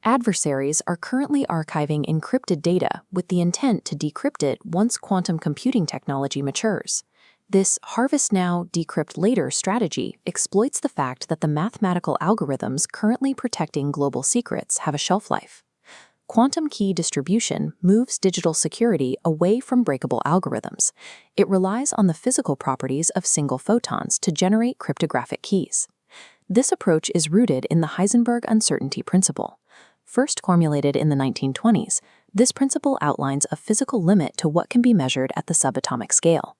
Adversaries are currently archiving encrypted data with the intent to decrypt it once quantum computing technology matures. This harvest now, decrypt later strategy exploits the fact that the mathematical algorithms currently protecting global secrets have a shelf life. Quantum key distribution moves digital security away from breakable algorithms. It relies on the physical properties of single photons to generate cryptographic keys. This approach is rooted in the Heisenberg uncertainty principle. First formulated in the 1920s, this principle outlines a physical limit to what can be measured at the subatomic scale.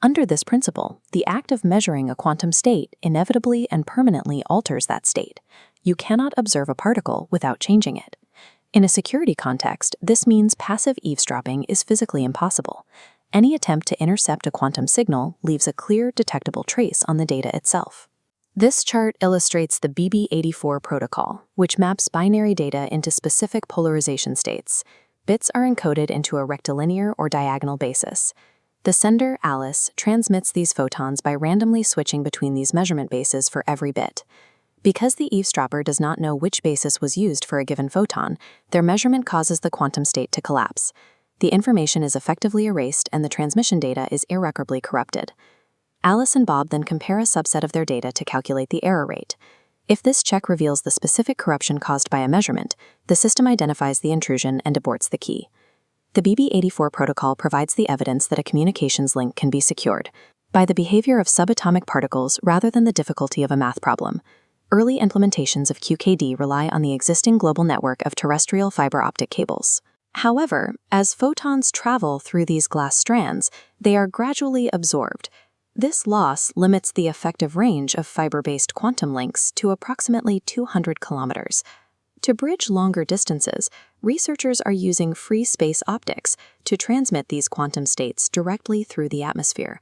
Under this principle, the act of measuring a quantum state inevitably and permanently alters that state. You cannot observe a particle without changing it. In a security context, this means passive eavesdropping is physically impossible. Any attempt to intercept a quantum signal leaves a clear, detectable trace on the data itself. This chart illustrates the BB84 protocol, which maps binary data into specific polarization states. Bits are encoded into a rectilinear or diagonal basis. The sender, Alice, transmits these photons by randomly switching between these measurement bases for every bit. Because the eavesdropper does not know which basis was used for a given photon, their measurement causes the quantum state to collapse. The information is effectively erased and the transmission data is irreparably corrupted. Alice and Bob then compare a subset of their data to calculate the error rate. If this check reveals the specific corruption caused by a measurement, the system identifies the intrusion and aborts the key. The BB84 protocol provides the evidence that a communications link can be secured by the behavior of subatomic particles rather than the difficulty of a math problem. Early implementations of QKD rely on the existing global network of terrestrial fiber optic cables. However, as photons travel through these glass strands, they are gradually absorbed. This loss limits the effective range of fiber-based quantum links to approximately 200 kilometers. To bridge longer distances, researchers are using free space optics to transmit these quantum states directly through the atmosphere.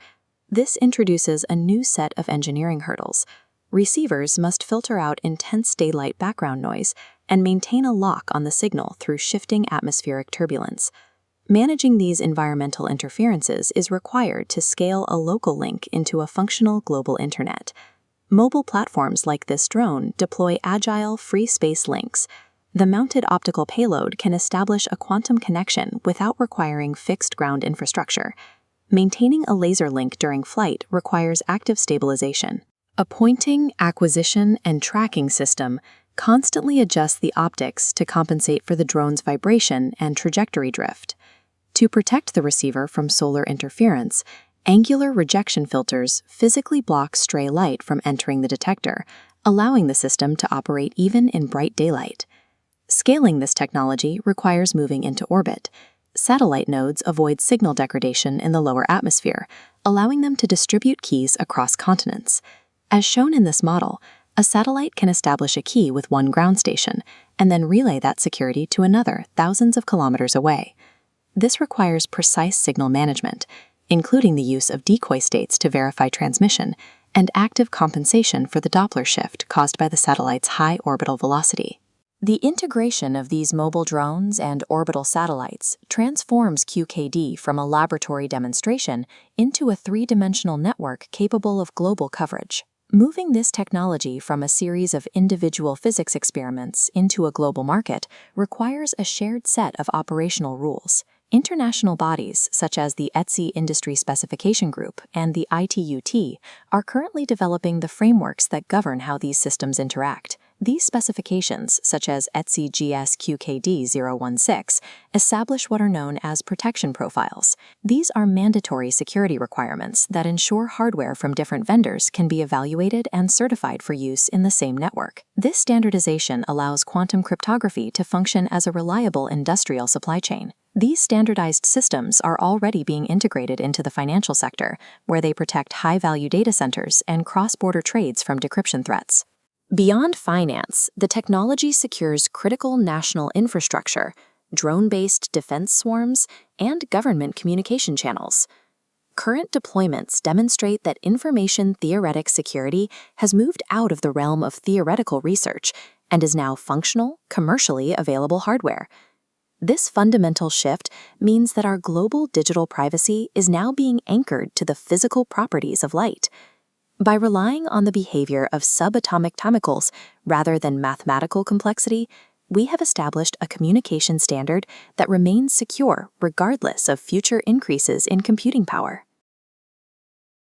This introduces a new set of engineering hurdles. Receivers must filter out intense daylight background noise and maintain a lock on the signal through shifting atmospheric turbulence. Managing these environmental interferences is required to scale a local link into a functional global internet. Mobile platforms like this drone deploy agile, free space links. The mounted optical payload can establish a quantum connection without requiring fixed ground infrastructure. Maintaining a laser link during flight requires active stabilization. A pointing, acquisition, and tracking system constantly adjusts the optics to compensate for the drone's vibration and trajectory drift. To protect the receiver from solar interference, angular rejection filters physically block stray light from entering the detector, allowing the system to operate even in bright daylight. Scaling this technology requires moving into orbit. Satellite nodes avoid signal degradation in the lower atmosphere, allowing them to distribute keys across continents. As shown in this model, a satellite can establish a key with one ground station and then relay that security to another thousands of kilometers away. This requires precise signal management, including the use of decoy states to verify transmission and active compensation for the Doppler shift caused by the satellite's high orbital velocity. The integration of these mobile drones and orbital satellites transforms QKD from a laboratory demonstration into a three-dimensional network capable of global coverage. Moving this technology from a series of individual physics experiments into a global market requires a shared set of operational rules. International bodies, such as the ETSI Industry Specification Group and the ITUT, are currently developing the frameworks that govern how these systems interact. These specifications, such as ETSI GS QKD 016, establish what are known as protection profiles. These are mandatory security requirements that ensure hardware from different vendors can be evaluated and certified for use in the same network. This standardization allows quantum cryptography to function as a reliable industrial supply chain. These standardized systems are already being integrated into the financial sector, where they protect high-value data centers and cross-border trades from decryption threats. Beyond finance, the technology secures critical national infrastructure, drone-based defense swarms, and government communication channels. Current deployments demonstrate that information theoretic security has moved out of the realm of theoretical research and is now functional, commercially available hardware. This fundamental shift means that our global digital privacy is now being anchored to the physical properties of light. By relying on the behavior of subatomic chemicals rather than mathematical complexity, we have established a communication standard that remains secure regardless of future increases in computing power.